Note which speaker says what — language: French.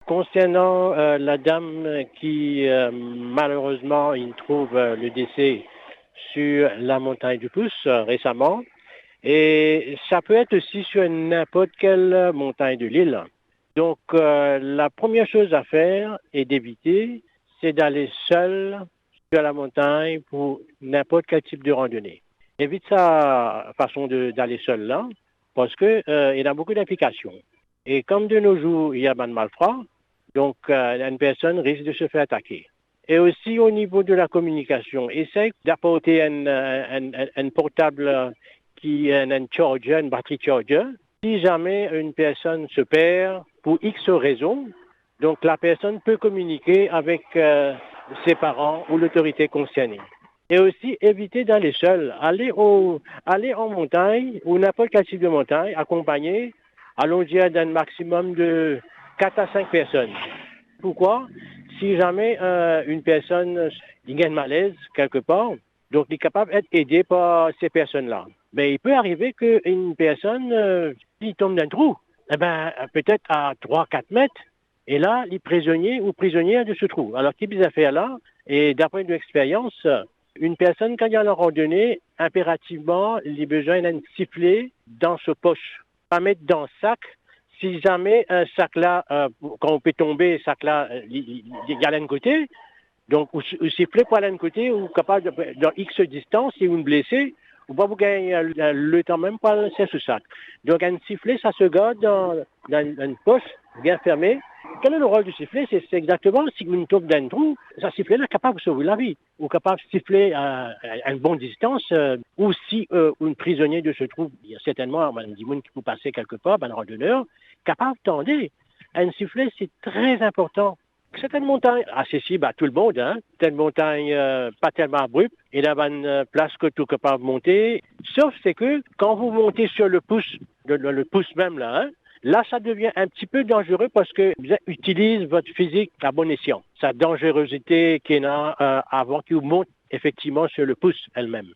Speaker 1: Concernant la dame qui, malheureusement, il trouve le décès sur la montagne du Pouce récemment, et ça peut être aussi sur n'importe quelle montagne de l'île. Donc, la première chose à faire et d'éviter, c'est d'aller seul sur la montagne pour n'importe quel type de randonnée. Évite sa façon d'aller seul là, parce que, il y a beaucoup d'implications. Et comme de nos jours, il y a pas de malfrats, donc une personne risque de se faire attaquer. Et aussi au niveau de la communication, essaye d'apporter un portable qui est un charger, une batterie charger. Si jamais une personne se perd pour X raisons, donc la personne peut communiquer avec ses parents ou l'autorité concernée. Et aussi éviter d'aller seul, aller en montagne ou n'importe quel type de montagne, accompagné, allons dire d'un maximum de 4 à 5 personnes. Pourquoi? Si jamais une personne il y a un malaise quelque part, donc il est capable d'être aidé par ces personnes-là. Mais il peut arriver qu'une personne qui tombe d'un trou, eh ben, peut-être à 3 4 mètres, et là, il est prisonnier ou prisonnière de ce trou. Alors, qu'est-ce qu'il a fait là? Et d'après une expérience, une personne, quand il y a la randonnée, impérativement, il a besoin d'un sifflet dans sa poche. Pas mettre dans le sac. Si jamais un sac-là, quand on peut tomber, un sac-là, il y a d'un côté, donc ou siffler pour aller d'un côté, ou capable de, dans X distance, si vous me blessez, ou pas vous gagnez le temps même pour laisser ce sac. Donc un sifflet, ça se garde dans une poche bien fermée. Quel est le rôle du sifflet? C'est exactement si vous tombez dans un trou, ça sifflet là est capable de sauver la vie, ou capable de siffler à une bonne distance, ou si un prisonnier de ce trou, il y a certainement un monde qui peut passer quelque part, un randonneur, capable de tendre. Un sifflet, c'est très important. C'est une montagne accessible à tout le monde. Hein? C'est une montagne pas tellement abrupte. Il y a une place que tout capable de monter. Sauf c'est que quand vous montez sur le pouce, le pouce même là, hein, là ça devient un petit peu dangereux parce que vous utilisez votre physique à bon escient. Sa dangerosité qu'il y a avant qu'il monte effectivement sur le pouce elle-même.